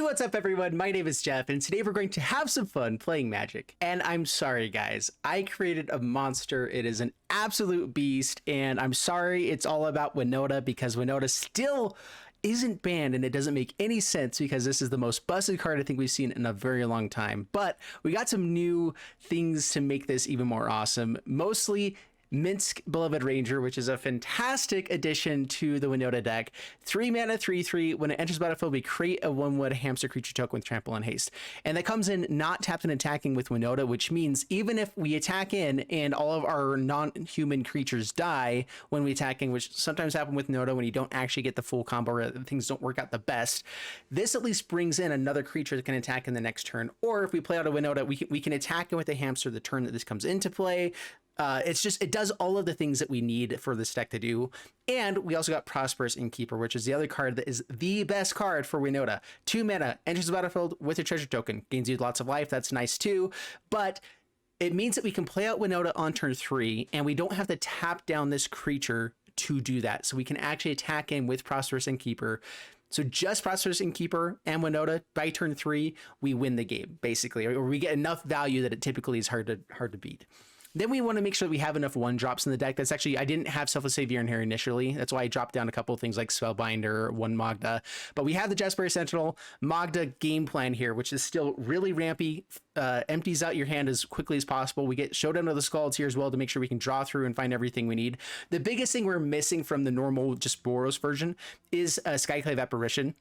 What's up everyone? My name is Jeff and today we're going to have some fun playing Magic. And I'm sorry guys, I created a monster. It is an absolute beast and I'm sorry it's all about Winota because Winota still isn't banned and it doesn't make any sense because this is the most busted card I think we've seen in a very long time. But we got some new things to make this even more awesome. Mostly Minsc Beloved Ranger, which is a fantastic addition to the Winota deck. 3 mana, 3/3. When it enters battlefield, we create a 1/1 hamster creature token with trample and haste. And that comes in not tapped and attacking with Winota, which means even if we attack in and all of our non-human creatures die when we attack in, which sometimes happen with Winota when you don't actually get the full combo or things don't work out the best, this at least brings in another creature that can attack in the next turn. Or if we play out a Winota, we can attack it with a hamster the turn that this comes into play. It does all of the things that we need for this deck to do. And we also got Prosperous Inkeeper, which is the other card that is the best card for Winota. 2 mana, enters the battlefield with a treasure token, gains you lots of life. That's nice too. But it means that we can play out Winota on turn 3 and we don't have to tap down this creature to do that. So we can actually attack in with Prosperous Innkeeper. So just Prosperous Innkeeper and Winota by turn 3, we win the game basically, or we get enough value that it typically is hard to beat. Then we want to make sure that we have enough 1-drops in the deck. That's actually, I didn't have Selfless Savior in here initially. That's why I dropped down a couple of things like Spellbinder, 1 Magda. But we have the Jaspera Sentinel Magda game plan here, which is still really rampy. Empties out your hand as quickly as possible. We get Showdown of the Skalds here as well to make sure we can draw through and find everything we need. The biggest thing we're missing from the normal just Boros version is a Skyclave Apparition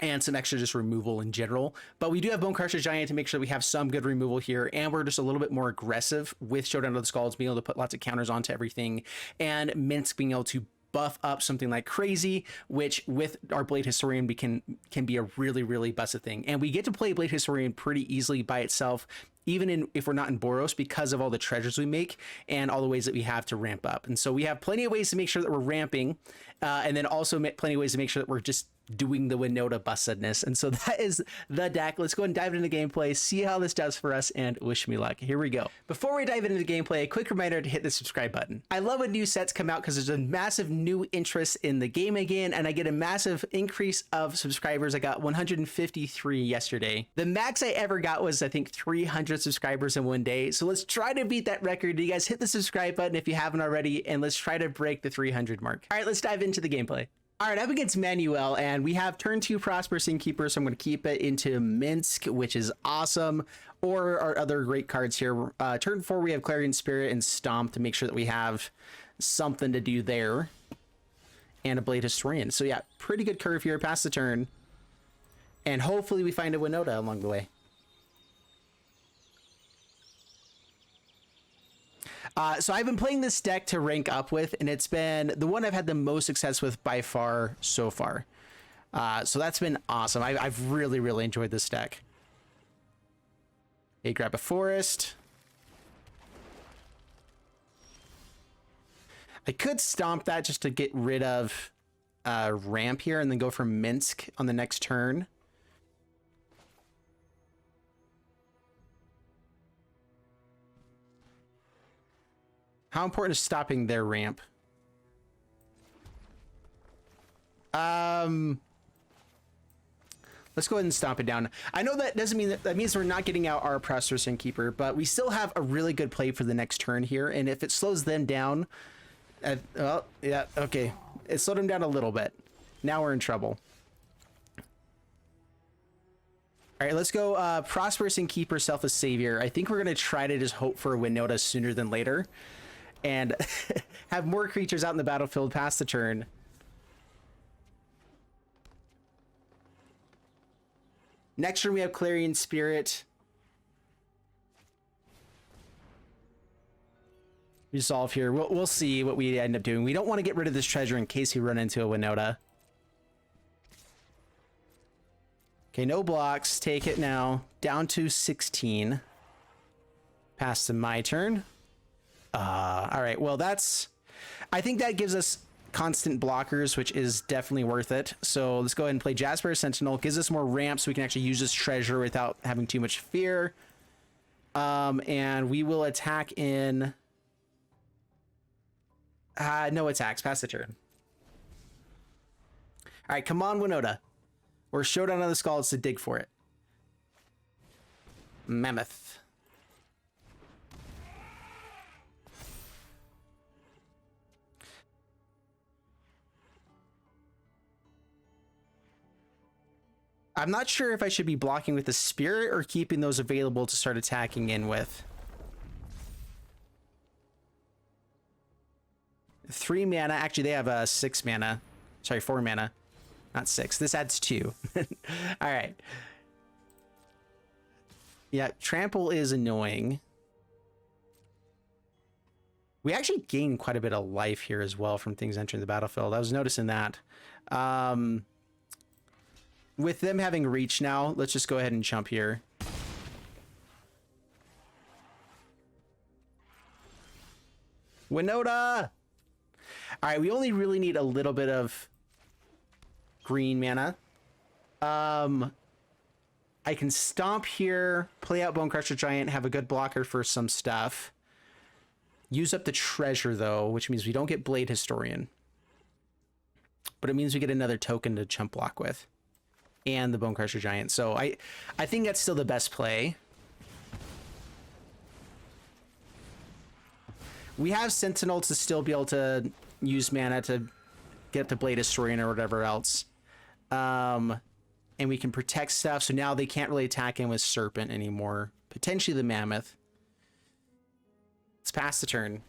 and some extra just removal in general. But we do have Bonecrusher Giant to make sure we have some good removal here, and we're just a little bit more aggressive with Showdown of the Skalds, being able to put lots of counters onto everything, and Minsc being able to buff up something like crazy, which with our Blade Historian can be a really busted thing. And we get to play Blade Historian pretty easily by itself, even if we're not in Boros, because of all the treasures we make and all the ways that we have to ramp up. And so we have plenty of ways to make sure that we're ramping, and then also plenty of ways to make sure that we're just doing the Winota bustedness. And so that is the deck. Let's go and dive into the gameplay, see how this does for us, and wish me luck. Here we go. Before we dive into the gameplay, a quick reminder to hit the subscribe button. I love when new sets come out because there's a massive new interest in the game again, and I get a massive increase of subscribers. I got 153 yesterday. The max I ever got was, I think, 300 subscribers in one day. So let's try to beat that record. You guys hit the subscribe button if you haven't already, and let's try to break the 300 mark. All right, let's dive into the gameplay. All right, up against Manuel, and we have turn 2 Prosperous Innkeeper, so I'm going to keep it into Minsc, which is awesome, or our other great cards here. Turn 4, we have Clarion Spirit and Stomp to make sure that we have something to do there, and a Blade Historian. So yeah, pretty good curve here past the turn, and hopefully we find a Winota along the way. So I've been playing this deck to rank up with, and it's been the one I've had the most success with by far so far. So that's been awesome. I've really enjoyed this deck. Okay, grab a forest. I could stomp that just to get rid of ramp here and then go for Minsc on the next turn. How important is stopping their ramp? Let's go ahead and stomp it down. I know that doesn't mean that means we're not getting out our Prosperous Innkeeper, but we still have a really good play for the next turn here. And if it slows them down, well, yeah, okay. It slowed them down a little bit. Now we're in trouble. All right, let's go Prosperous Inkeeper, Selfless Savior. I think we're going to try to just hope for a Winota sooner than later and have more creatures out in the battlefield past the turn. Next turn we have Clarion Spirit. Resolve here. We'll see what we end up doing. We don't want to get rid of this treasure in case we run into a Winota. Okay, no blocks. Take it now. Down to 16. Pass to my turn. All right, well, I think that gives us constant blockers, which is definitely worth it. So let's go ahead and play Jaspera Sentinel. Gives us more ramps so we can actually use this treasure without having too much fear. And we will attack in... no attacks. Pass the turn. All right, come on, Winota. Or Showdown on the Skalds to dig for it. Mammoth. I'm not sure if I should be blocking with the Spirit or keeping those available to start attacking in with. 3 mana. Actually, they have 6 mana. Sorry, 4 mana. Not 6. This adds 2. All right. Yeah, Trample is annoying. We actually gain quite a bit of life here as well from things entering the battlefield. I was noticing that. With them having reach now, let's just go ahead and jump here. Winota! All right, we only really need a little bit of green mana. I can stomp here, play out Bonecrusher Giant, have a good blocker for some stuff. Use up the treasure, though, which means we don't get Blade Historian. But it means we get another token to chump block with. And the Bonecrusher Giant. So I think that's still the best play. We have Sentinel to still be able to use mana to get the Blade Historian or whatever else. And we can protect stuff, so now they can't really attack him with Serpent anymore. Potentially the Mammoth. Let's pass the turn.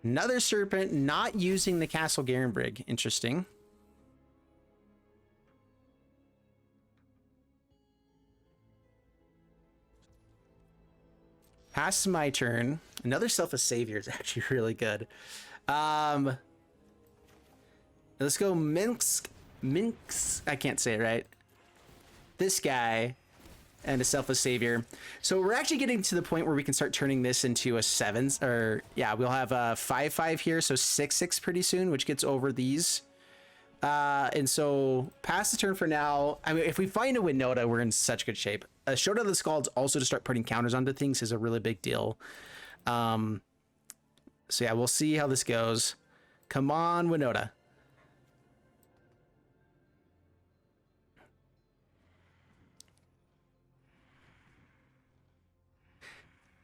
Another Serpent, not using the Castle Garenbrig. Interesting. Pass my turn. Another Selfless Savior is actually really good. Let's go Minsc. I can't say it right. This guy and a Selfless Savior. So we're actually getting to the point where we can start turning this into a 7s, or yeah, we'll have a 5/5 here, so 6/6 pretty soon, which gets over these. And so pass the turn for now. I mean, if we find a Winota, we're in such good shape. A Showdown of the Skalds also to start putting counters onto things is a really big deal. So yeah, we'll see how this goes. Come on, Winota.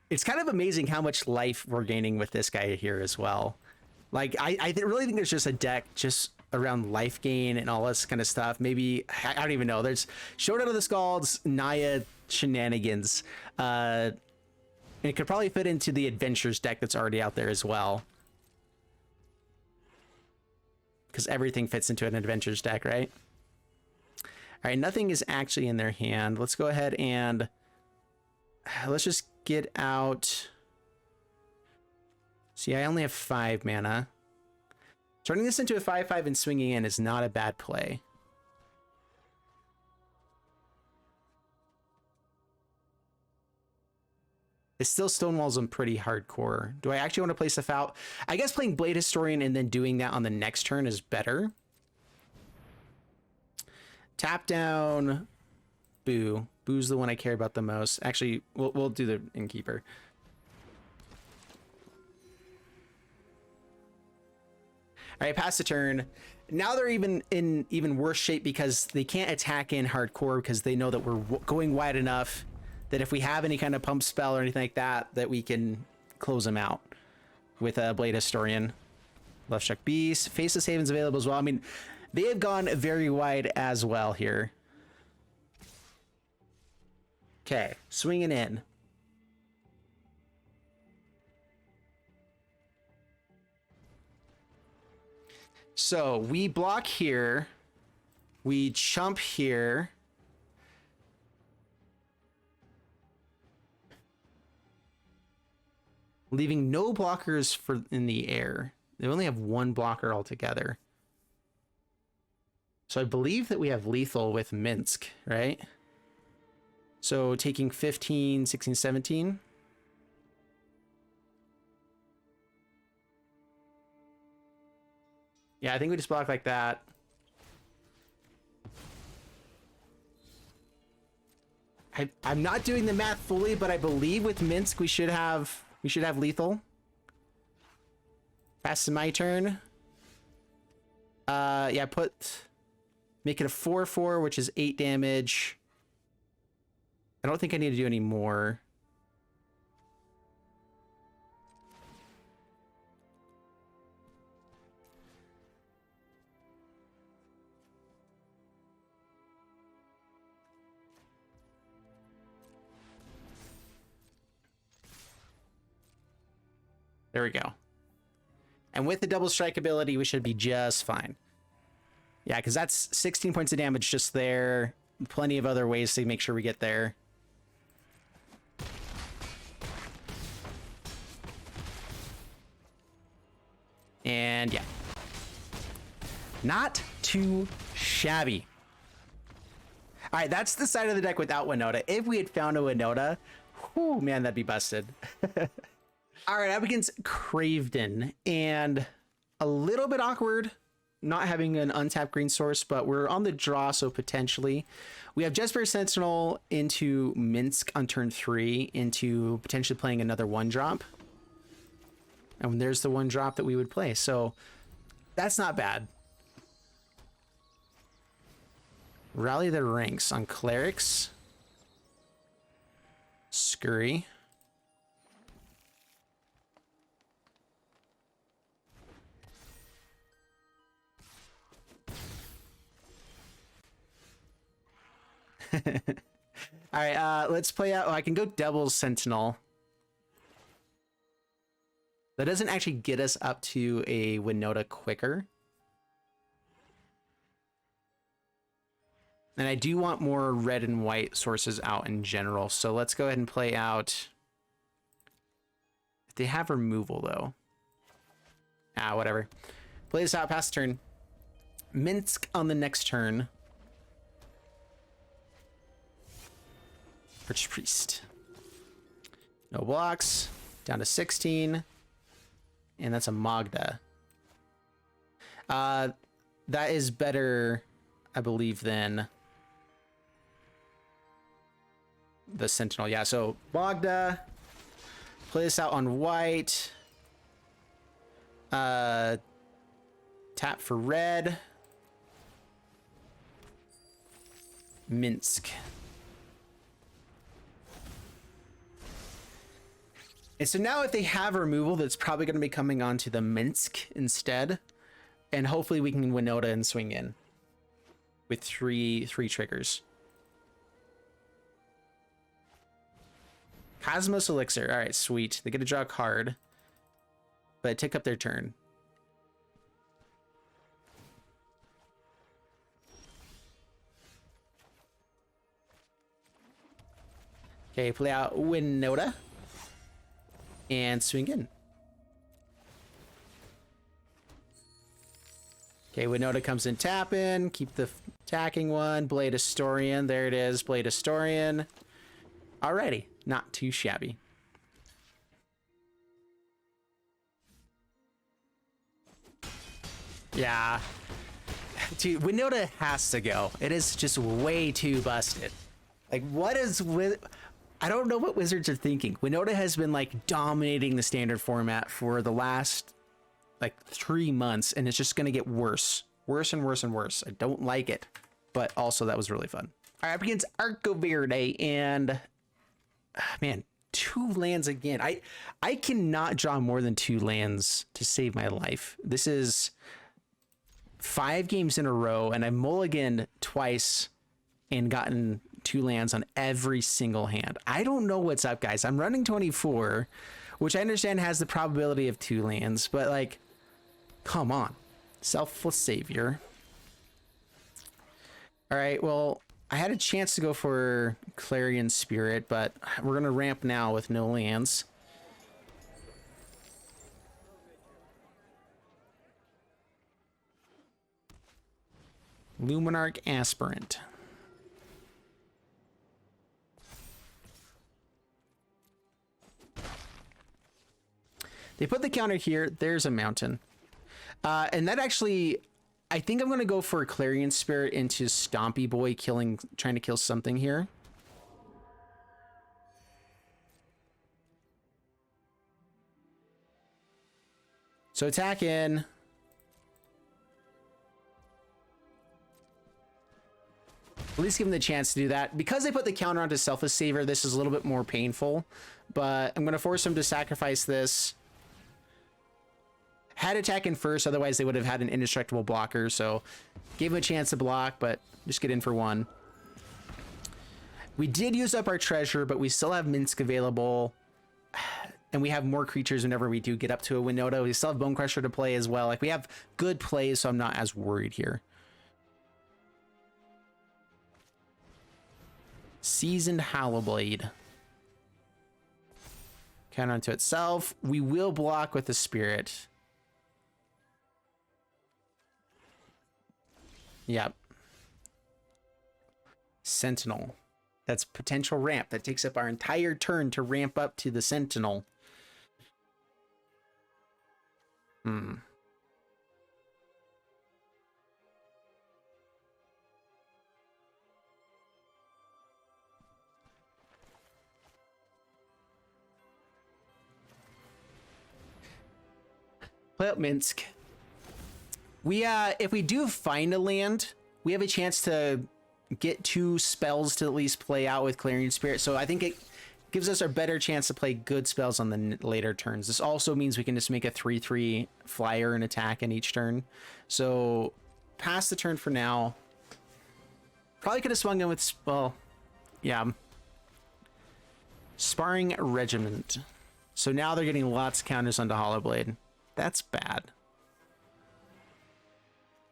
It's kind of amazing how much life we're gaining with this guy here as well. Like, I really think there's just a deck just around life gain and all this kind of stuff. Maybe, I don't even know. There's Showdown of the Skalds, Naya shenanigans. And it could probably fit into the Adventures deck that's already out there as well. Because everything fits into an Adventures deck, right? All right, nothing is actually in their hand. Let's go ahead and let's just get out. See, I only have 5 mana. Turning this into a 5/5 and swinging in is not a bad play. It still stonewalls them pretty hardcore. Do I actually want to play stuff out? I guess playing Blade Historian and then doing that on the next turn is better. Tap down. Boo. Boo's the one I care about the most. Actually, we'll do the Innkeeper. All right, pass the turn. Now they're even in even worse shape because they can't attack in hardcore because they know that we're going wide enough that if we have any kind of pump spell or anything like that, that we can close them out with a Blade Historian. Left Struck Beast. Faceless Haven's available as well. I mean, they have gone very wide as well here. Okay, swinging in. So we block here. We chump here. Leaving no blockers for in the air. They only have 1 blocker altogether. So I believe that we have lethal with Minsc, right? So taking 15, 16, 17. Yeah, I think we just block like that. I'm not doing the math fully, but I believe with Minsc we should have lethal. Pass to my turn. Yeah, make it a 4/4, which is 8 damage. I don't think I need to do any more. There we go. And with the double strike ability, we should be just fine. Yeah, because that's 16 points of damage just there. Plenty of other ways to make sure we get there. And yeah. Not too shabby. All right, that's the side of the deck without Winota. If we had found a Winota, whew, man, that'd be busted. All right, up against Craven, and a little bit awkward not having an untapped green source, but we're on the draw, so potentially. We have Jaspera Sentinel into Minsc on turn 3, into potentially playing another 1-drop. And there's the 1-drop that we would play, so that's not bad. Rally the Ranks on Clerics. Scurry. All right, let's play out. Oh, I can go double Sentinel. That doesn't actually get us up to a Winota quicker. And I do want more red and white sources out in general. So let's go ahead and play out. If they have removal though. Whatever. Play this out, pass turn. Minsc on the next turn. Perch Priest. No blocks. Down to 16. And that's a Magda. That is better, I believe, than the Sentinel. Yeah, so Magda. Play this out on white. Tap for red. Minsc. And so now if they have removal, that's probably going to be coming onto the Minsc instead. And hopefully we can Winota and swing in with three triggers. Cosmos Elixir. All right, sweet. They get to draw a card, but take up their turn. Okay, play out Winota. And swing in. Okay, Winota comes in tapping. Keep the attacking one. Blade Historian. There it is. Blade Historian. Alrighty. Not too shabby. Yeah. Dude, Winota has to go. It is just way too busted. Like, what is with... I don't know what Wizards are thinking. Winota has been like dominating the standard format for the last like 3 months, and it's just going to get worse. Worse and worse and worse. I don't like it, but also that was really fun. All right, up against Arco Verde, and man, 2 lands again. I cannot draw more than 2 lands to save my life. This is 5 games in a row, and I've mulliganed twice and gotten 2 lands on every single hand. I don't know what's up, guys. I'm running 24, which I understand has the probability of 2 lands, but like, come on. Selfless Savior. All right, well, I had a chance to go for Clarion Spirit, but we're going to ramp now with no lands. Luminarch Aspirant. They put the counter here. There's a mountain. And that actually, I think I'm going to go for Clarion Spirit into Stompy Boy trying to kill something here. So attack in. At least give him the chance to do that. Because they put the counter onto Selfless Savior, this is a little bit more painful. But I'm going to force him to sacrifice this. Had attack in first, otherwise they would have had an indestructible blocker. So gave him a chance to block, but just get in for one. We did use up our treasure, but we still have Minsc available. And we have more creatures whenever we do get up to a Winota. We still have Bonecrusher to play as well. Like, we have good plays, so I'm not as worried here. Seasoned Hallowblade. Counter onto itself. We will block with the Spirit. Yep. Sentinel. That's potential ramp. That takes up our entire turn to ramp up to the Sentinel. Play up Minsc. We if we do find a land, we have a chance to get 2 spells to at least play out with Clarion Spirit. So I think it gives us a better chance to play good spells on the later turns. This also means we can just make a 3/3 flyer and attack in each turn. So pass the turn for now. Probably could have swung in with, well, yeah. Sparring Regiment. So now they're getting lots of counters onto Hollowblade. That's bad.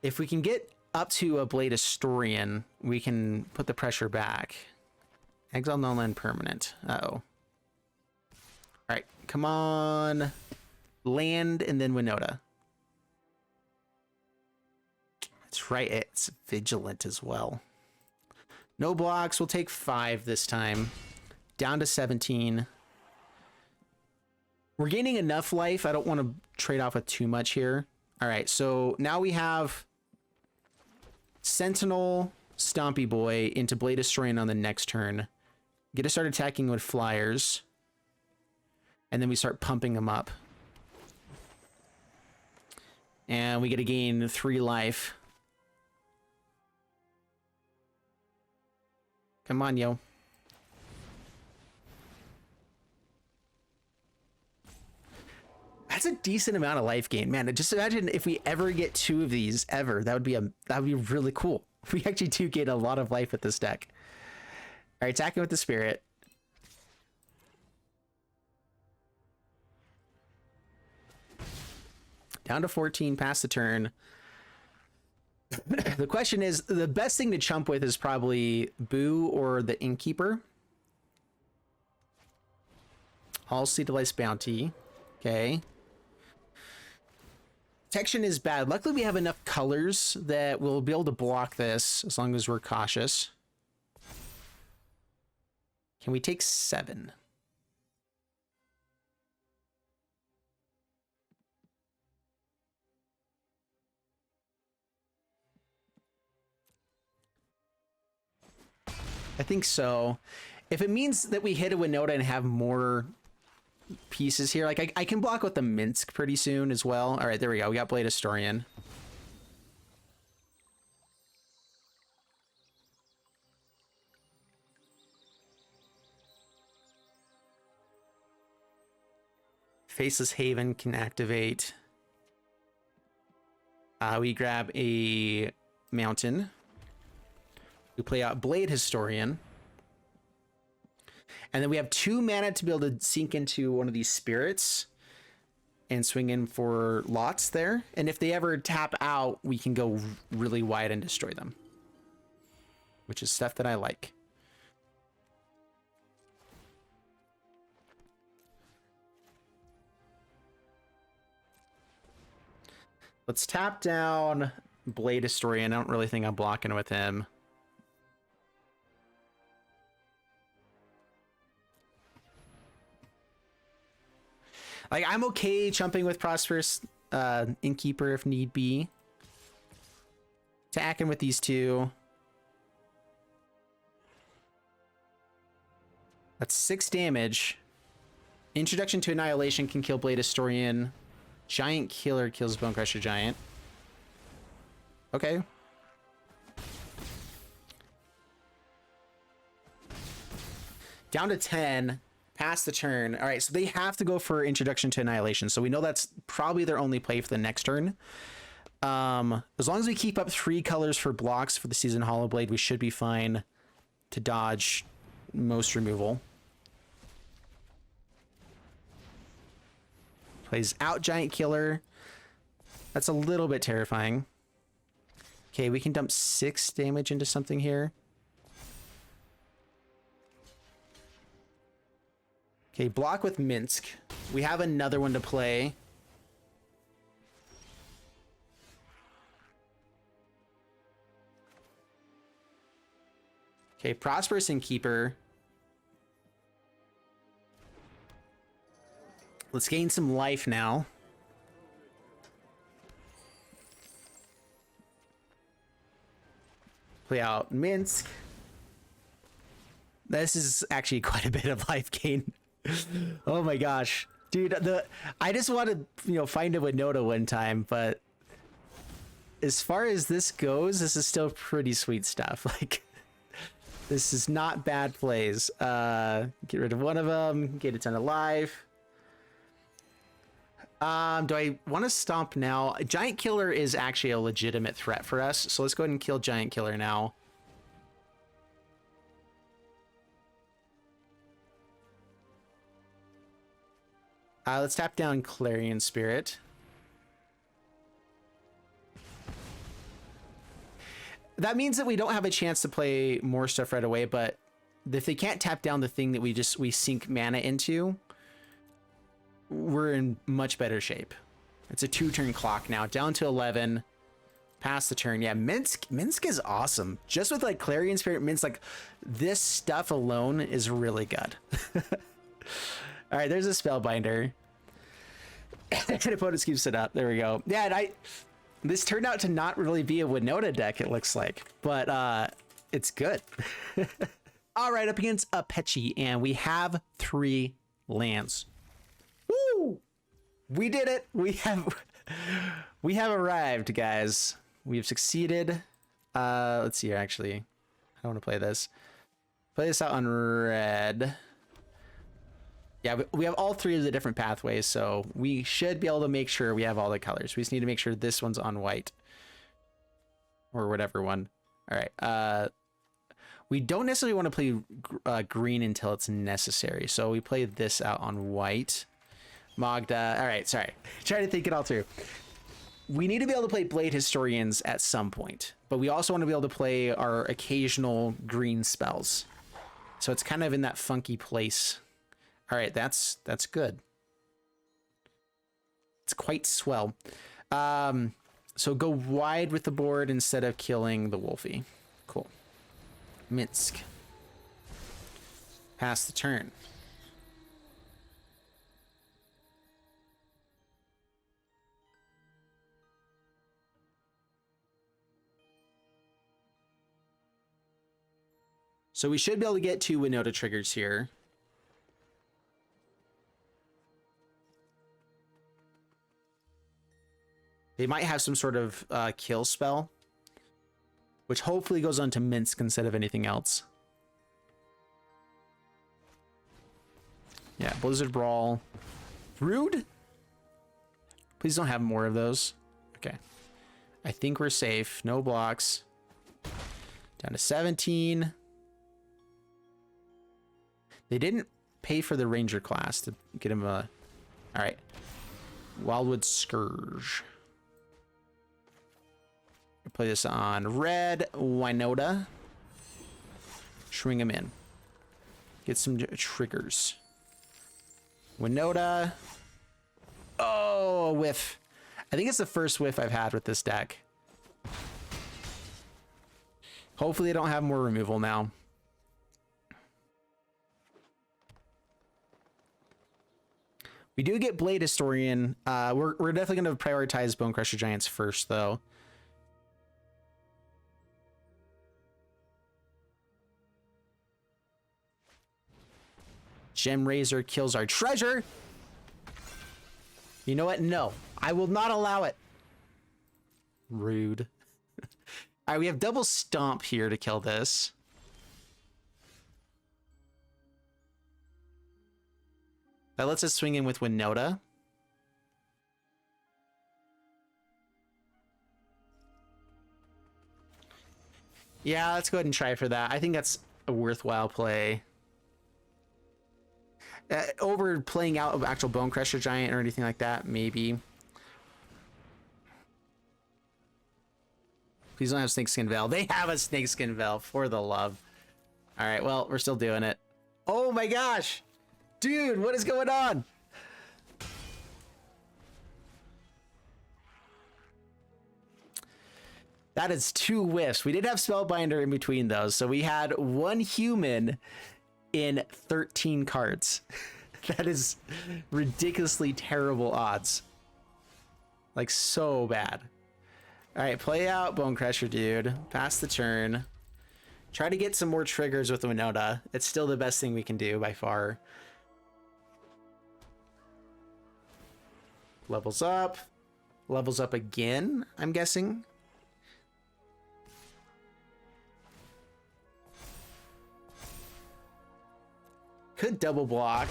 If we can get up to a Blade Historian, we can put the pressure back. Exile non-land permanent. Uh-oh. All right, come on. Land and then Winota. That's right, it's Vigilant as well. No blocks, we'll take 5 this time. Down to 17. We're gaining enough life. I don't want to trade off with too much here. All right, so now we have Sentinel, Stompy Boy into Blade Historian on the next turn. Get to start attacking with flyers. And then we start pumping them up. And we get to gain 3 life. Come on, yo. That's a decent amount of life gain, man. Just imagine if we ever get 2 of these ever. That would be really cool. We actually do gain a lot of life with this deck. All right, attacking with the Spirit. Down to 14, pass the turn. The question is, the best thing to chump with is probably Boo or the Innkeeper. All Sea Device Bounty. Okay. Protection is bad. Luckily, we have enough colors that we'll be able to block this as long as we're cautious. Can we take 7? I think so. If it means that we hit a Winota and have more pieces here, like I can block with the Minsc pretty soon as well. All right, there we go. We got Blade Historian. Faceless Haven can activate. We grab a mountain. We play out Blade Historian. And then we have 2 mana to be able to sink into one of these spirits and swing in for lots there. And if they ever tap out, we can go really wide and destroy them, which is stuff that I like. Let's tap down Blade Historian. I don't really think I'm blocking with him. Like, I'm okay jumping with Prosperous Innkeeper if need be. Attacking with these 2. That's 6 damage. Introduction to Annihilation can kill Blade Historian. Giant Killer kills Bonecrusher Giant. Okay. Down to 10. Pass the turn. All right, so they have to go for Introduction to Annihilation. So we know that's probably their only play for the next turn. As long as we keep up 3 colors for blocks for the Season Hollowblade, we should be fine to dodge most removal. Plays out Giant Killer. That's a little bit terrifying. Okay, we can dump 6 damage into something here. Okay, block with Minsc. We have another one to play. Okay, Prosperous Inkeeper. Let's gain some life now. Play out Minsc. This is actually quite a bit of life gain. Oh my gosh. Dude, I just want to, find a Winota one time, but as far as this goes, this is still pretty sweet stuff. Like, this is not bad plays. Get rid of one of them, get a ton of life. Do I want to stomp now? Giant Killer is actually a legitimate threat for us, so let's go ahead and kill Giant Killer now. Let's tap down Clarion Spirit. That means that we don't have a chance to play more stuff right away, but if they can't tap down the thing that we sink mana into, we're in much better shape. It's a 2-turn clock now, down to 11. Pass the turn. Yeah, Minsc is awesome. Just with like Clarion Spirit, Minsc, like this stuff alone is really good. All right, there's a Spellbinder. And opponent keeps it up. There we go. Yeah, and this turned out to not really be a Winota deck, it looks like, but it's good. All right, up against Apeche, and we have 3 lands. Woo! We did it. We have arrived, guys. We have succeeded. Let's see here, actually. I don't want to play this. Play this out on red. Yeah, we have all 3 of the different pathways, so we should be able to make sure we have all the colors. We just need to make sure this one's on white. Or whatever one. All right. We don't necessarily want to play green until it's necessary, so we play this out on white. Magda. All right, sorry. Trying to think it all through. We need to be able to play Blade Historians at some point, but we also want to be able to play our occasional green spells. So it's kind of in that funky place. All right, that's good. It's quite swell. So go wide with the board instead of killing the Wolfie. Cool. Minsc. Pass the turn. So we should be able to get 2 Winota triggers here. They might have some sort of kill spell, which hopefully goes on to Minsc instead of anything else. Yeah, Blizzard Brawl. Rude? Please don't have more of those. Okay. I think we're safe. No blocks. Down to 17. They didn't pay for the Ranger class to get him a... All right. Wildwood Scourge. Play this on red. Winota. Swing him in. Get some triggers. Winota. Oh, a whiff. I think it's the first whiff I've had with this deck. Hopefully I don't have more removal now. We do get Blade Historian. We're definitely going to prioritize Bonecrusher Giants first, though. Gem Razor kills our treasure. You know what? No. I will not allow it. Rude. All right, we have double stomp here to kill this. That lets us swing in with Winota. Yeah, let's go ahead and try for that. I think that's a worthwhile play. Over playing out of actual Bonecrusher Giant or anything like that, maybe. Please don't have Snakeskin Veil. They have a Snakeskin Veil, for the love. All right, well, we're still doing it. Oh my gosh! Dude, what is going on? That is 2 whiffs. We did have Spellbinder in between those, so we had 1 human in 13 cards. That is ridiculously terrible odds. Like, so bad. All right, play out Bonecrusher, dude. Pass the turn. Try to get some more triggers with Winota. It's still the best thing we can do by far. Levels up. Levels up again, I'm guessing. Could double block.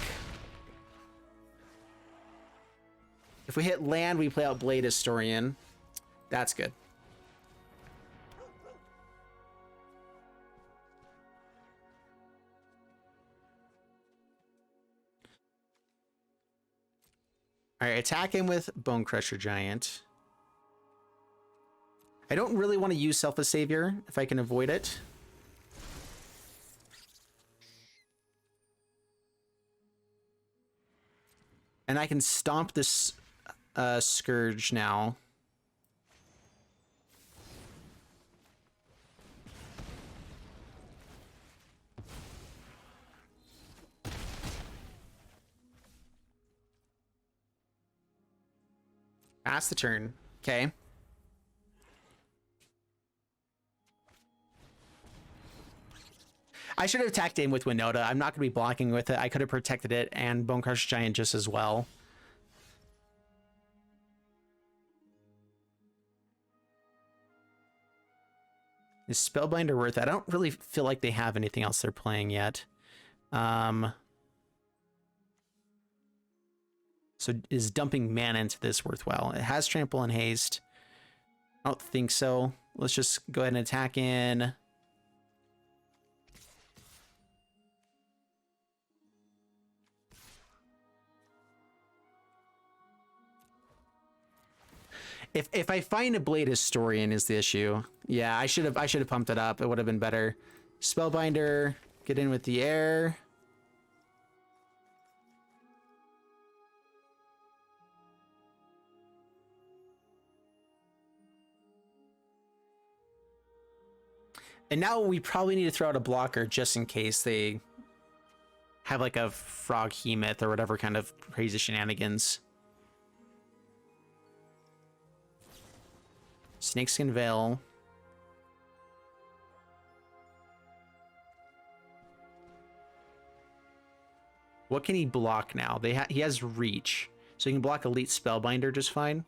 If we hit land, we play out Blade Historian. That's good. All right, attack him with Bonecrusher Giant. I don't really want to use Selfless Savior if I can avoid it. And I can stomp this Scourge now. Pass the turn. Okay. I should have attacked in with Winota. I'm not going to be blocking with it. I could have protected it and Bonecrusher Giant just as well. Is Spellbinder worth it? I don't really feel like they have anything else they're playing yet. So is dumping mana into this worthwhile? It has Trample and Haste. I don't think so. Let's just go ahead and attack in. If I find a Blade Historian is the issue. Yeah, I should have pumped it up. It would have been better. Spellbinder, get in with the air. And now we probably need to throw out a blocker just in case they have like a Frog Hemoth or whatever kind of crazy shenanigans. Snakeskin Veil. What can he block now? He has Reach, so he can block Elite Spellbinder just fine.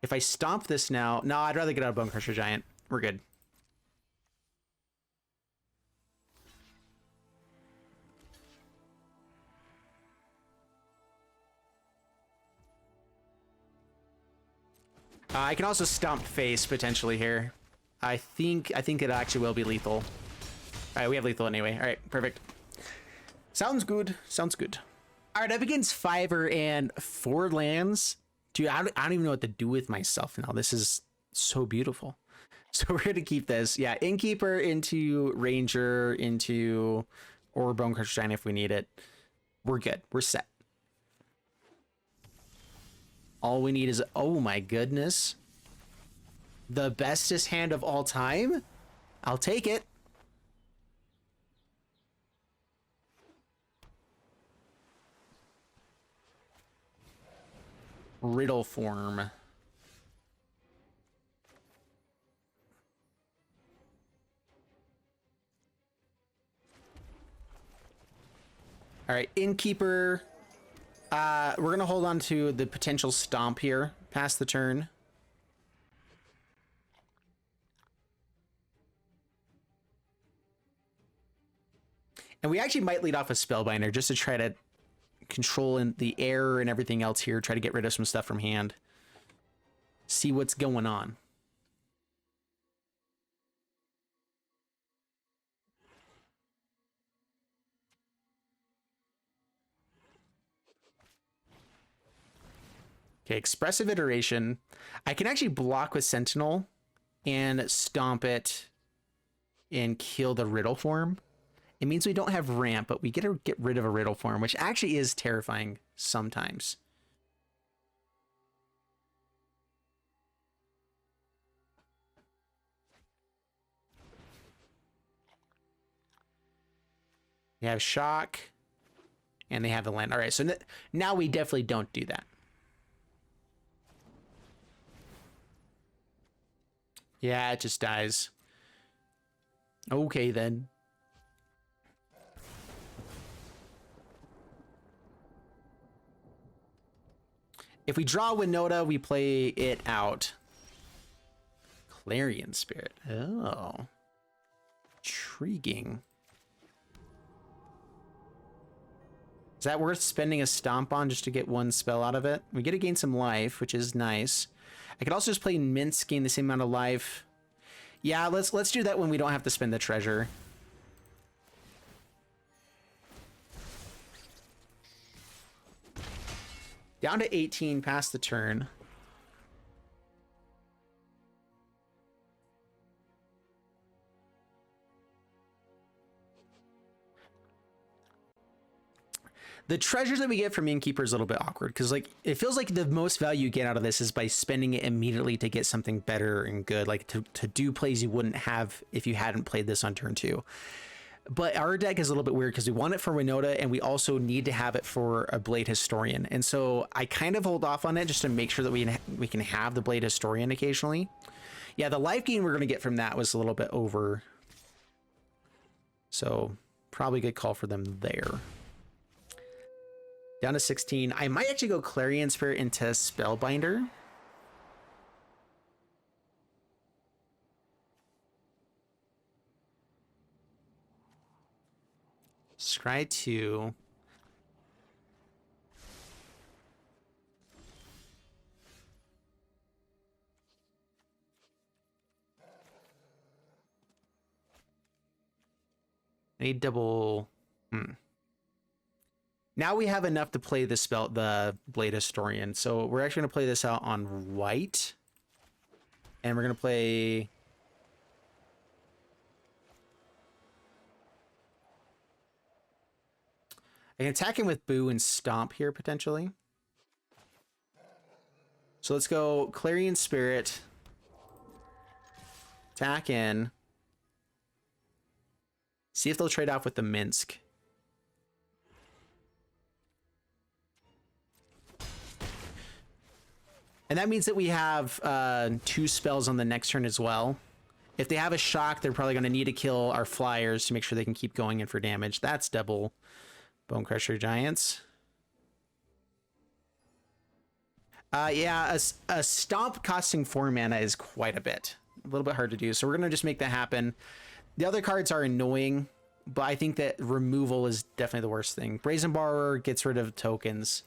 If I stomp this now, no, I'd rather get out of Bonecrusher Giant. We're good. I can also stomp face potentially here. I think it actually will be lethal. All right, we have lethal anyway. All right, perfect. Sounds good. Sounds good. All right, up against 5 and 4 lands. Dude, I don't even know what to do with myself now. This is so beautiful. So we're gonna keep this. Yeah, Innkeeper into Ranger into or Bonecrusher Giant if we need it. We're good. We're set. All we need is, oh my goodness, the bestest hand of all time. I'll take it. Riddle form. All right, Innkeeper. We're gonna hold on to the potential stomp here past the turn. And we actually might lead off a Spellbinder just to try to control in the air and everything else here. Try to get rid of some stuff from hand. See what's going on. Okay, Expressive Iteration. I can actually block with Sentinel and stomp it and kill the Riddle form. It means we don't have ramp, but we get to get rid of a Riddle form, which actually is terrifying sometimes. They have Shock, and they have the land. All right, so now we definitely don't do that. Yeah, it just dies. Okay, then. If we draw Winota, we play it out. Clarion Spirit. Oh. Intriguing. Is that worth spending a stomp on just to get one spell out of it? We get to gain some life, which is nice. I could also just play Minsc, gain the same amount of life. Yeah, let's do that when we don't have to spend the treasure. Down to 18 past the turn. The treasures that we get from Innkeeper is a little bit awkward because, like, it feels like the most value you get out of this is by spending it immediately to get something better and good, like to do plays you wouldn't have if you hadn't played this on turn 2. But our deck is a little bit weird because we want it for Winota and we also need to have it for a Blade Historian. And so I kind of hold off on it just to make sure that we can have the Blade Historian occasionally. Yeah, the life gain we're going to get from that was a little bit over. So probably a good call for them there. Down to 16. I might actually go Clarion Spirit into Spellbinder. Scry 2. I need double. Now we have enough to play the Blade Historian. So we're actually going to play this out on white. And we're going to play... I can attack him with Boo and Stomp here, potentially. So let's go Clarion Spirit. Attack in. See if they'll trade off with the Minsc. And that means that we have 2 spells on the next turn as well. If they have a shock, they're probably going to need to kill our flyers to make sure they can keep going in for damage. That's double Bonecrusher Giants. Yeah, a stomp costing 4 mana is quite a bit. A little bit hard to do, so we're going to just make that happen. The other cards are annoying, but I think that removal is definitely the worst thing. Brazen Borrower gets rid of tokens.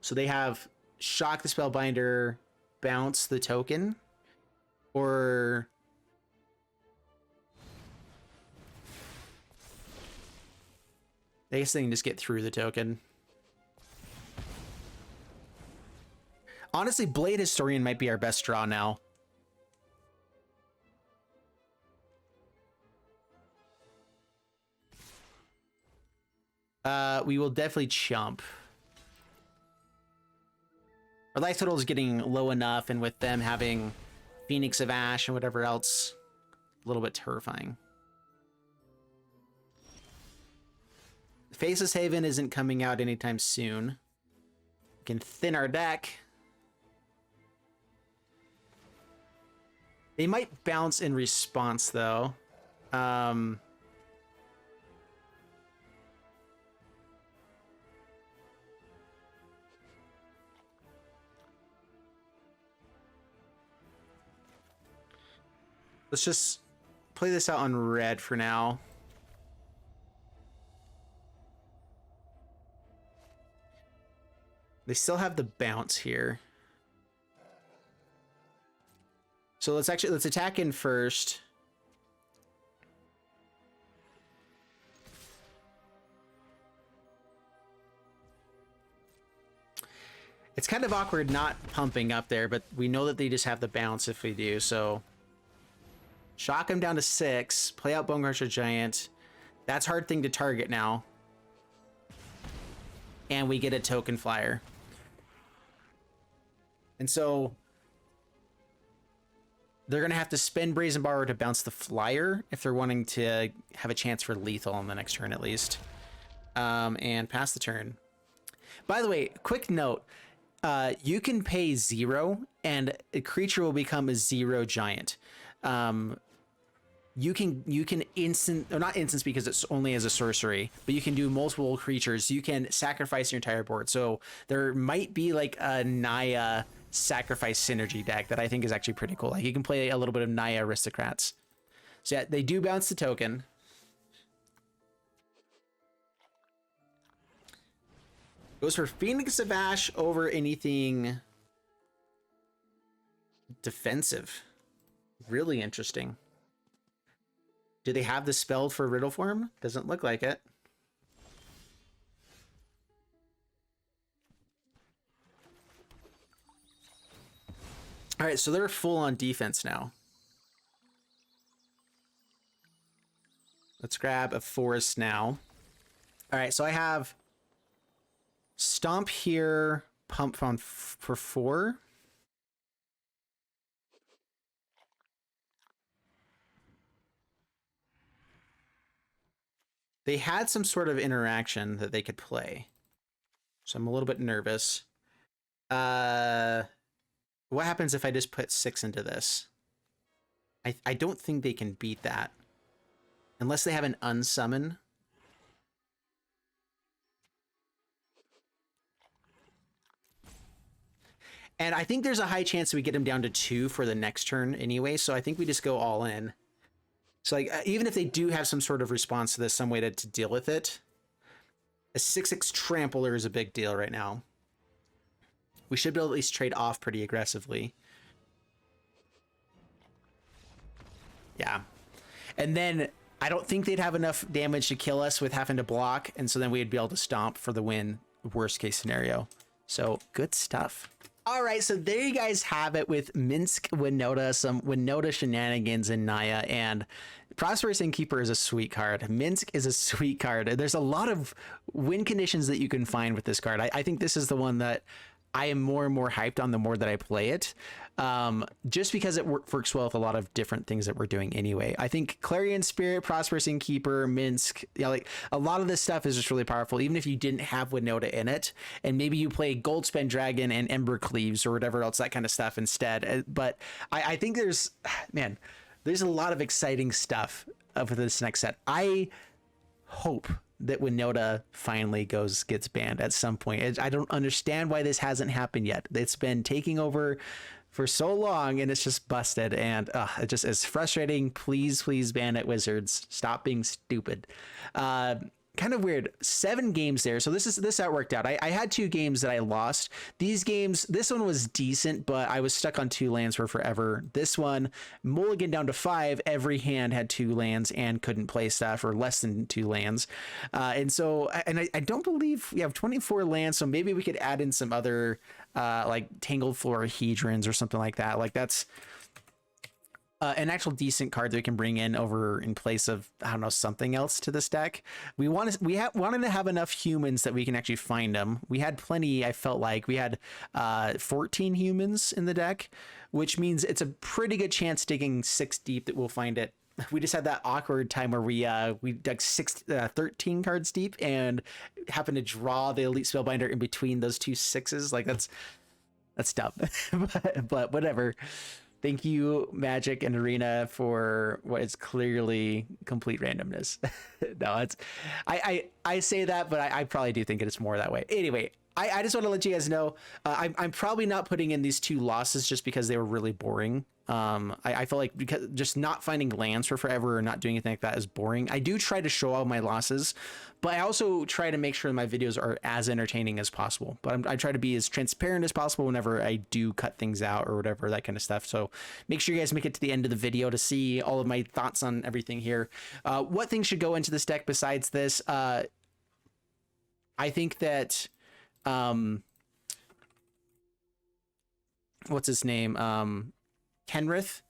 So they have Shock the Spellbinder, bounce the token, or... I guess they can just get through the token. Honestly, Blade Historian might be our best draw now. We will definitely chump. Our life total is getting low enough, and with them having Phoenix of Ash and whatever else, a little bit terrifying. Faceless Haven isn't coming out anytime soon. We can thin our deck. They might bounce in response, though. Let's just play this out on red for now. They still have the bounce here. So let's attack in first. It's kind of awkward not pumping up there, but we know that they just have the bounce if we do, so shock him down to 6, play out Bonecrusher Giant. That's a hard thing to target now. And we get a token flyer. And so they're going to have to spend Brazen Borrower to bounce the flyer if they're wanting to have a chance for lethal on the next turn at least. And pass the turn. By the way, quick note. You can pay 0 and a creature will become a 0 giant. You can instant, or not instance because it's only as a sorcery, but you can do multiple creatures. You can sacrifice your entire board. So there might be like a Naya sacrifice synergy deck that I think is actually pretty cool. Like you can play a little bit of Naya Aristocrats. So yeah, they do bounce the token. Goes for Phoenix of Ash over anything defensive. Really interesting. Do they have the spell for Riddle Form? Doesn't look like it. All right, so they're full on defense now. Let's grab a forest now. All right, so I have Stomp here, Pump on for 4. They had some sort of interaction that they could play, so I'm a little bit nervous. What happens if I just put 6 into this? I don't think they can beat that. Unless they have an unsummon. And I think there's a high chance we get him down to 2 for the next turn anyway, so I think we just go all in. So like, even if they do have some sort of response to this, some way to deal with it, a 6/6 Trampler is a big deal right now. We should be able to at least trade off pretty aggressively. Yeah. And then I don't think they'd have enough damage to kill us with having to block, and so then we'd be able to stomp for the win, worst case scenario. So good stuff. All right, so there you guys have it with Minsc, Winota, some Winota shenanigans in Naya, and Prosperous Innkeeper is a sweet card. Minsc is a sweet card. There's a lot of win conditions that you can find with this card. I think this is the one that I am more and more hyped on the more that I play it, just because it works well with a lot of different things that we're doing anyway. I think Clarion Spirit, Prosperous Innkeeper, Minsc, like a lot of this stuff is just really powerful, even if you didn't have Winota in it, and maybe you play Goldspend Dragon and Ember Cleaves or whatever else, that kind of stuff instead. But I think there's a lot of exciting stuff for this next set. I hope that Winota finally gets banned at some point. I don't understand why this hasn't happened yet. It's been taking over for so long and it's just busted, and it just is frustrating. Please ban it, Wizards. Stop being stupid. Kind of weird. 7 games there. So this how it worked out. I had 2 games that I lost. These games, this one was decent, but I was stuck on 2 lands for forever. This one, mulligan down to 5. Every hand had 2 lands and couldn't play stuff, or less than 2 lands. And I don't believe we have 24 lands, so maybe we could add in some other like Tangled Florahedrons or something like that. Like that's an actual decent card that we can bring in over in place of, I don't know, something else to this deck. We wanted to have enough humans that we can actually find them. We had plenty. I felt like we had 14 humans in the deck, which means it's a pretty good chance digging 6 deep that we'll find it. We just had that awkward time where we dug 13 cards deep and happened to draw the Elite Spellbinder in between those 2 6s. Like that's dumb, but whatever. Thank you, Magic and Arena, for what is clearly complete randomness. No, I say that, but I probably do think it's more that way. Anyway, I just want to let you guys know I'm probably not putting in these 2 losses just because they were really boring. I feel like because just not finding lands for forever or not doing anything like that is boring. I do try to show all my losses, but I also try to make sure my videos are as entertaining as possible. But I try to be as transparent as possible whenever I do cut things out or whatever, that kind of stuff. So make sure you guys make it to the end of the video to see all of my thoughts on everything here. What things should go into this deck besides this? I think that what's his name? Kenrith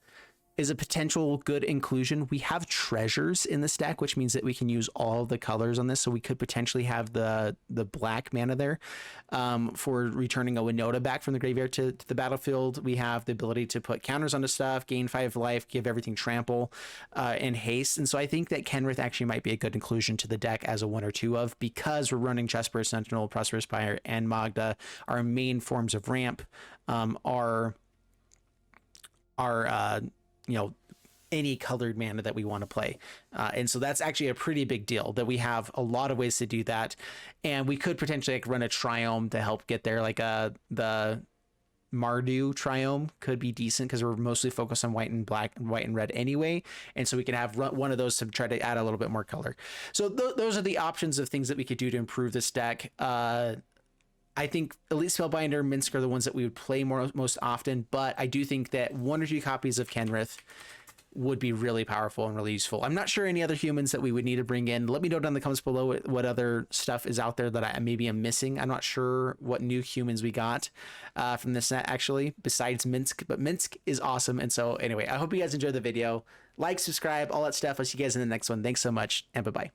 is a potential good inclusion. We have treasures in this deck, which means that we can use all the colors on this. So we could potentially have the black mana there for returning a Winota back from the graveyard to the battlefield. We have the ability to put counters onto stuff, gain 5 life, give everything trample and haste. And so I think that Kenrith actually might be a good inclusion to the deck as a 1 or 2 of, because we're running Jaspera Sentinel, Prosperous Inkeeper, and Magda. Our main forms of ramp are you know, any colored mana that we want to play. And so that's actually a pretty big deal that we have a lot of ways to do that. And we could potentially like run a Triome to help get there. Like the Mardu Triome could be decent because we're mostly focused on white and black and white and red anyway. And so we can have one of those to try to add a little bit more color. So those are the options of things that we could do to improve this deck. I think Elite Spellbinder, Minsc are the ones that we would play most often, but I do think that 1 or 2 copies of Kenrith would be really powerful and really useful. I'm not sure any other humans that we would need to bring in. Let me know down in the comments below what other stuff is out there that I maybe am missing. I'm not sure what new humans we got from this set actually, besides Minsc, but Minsc is awesome. And so anyway, I hope you guys enjoyed the video. Like, subscribe, all that stuff. I'll see you guys in the next one. Thanks so much, and bye-bye.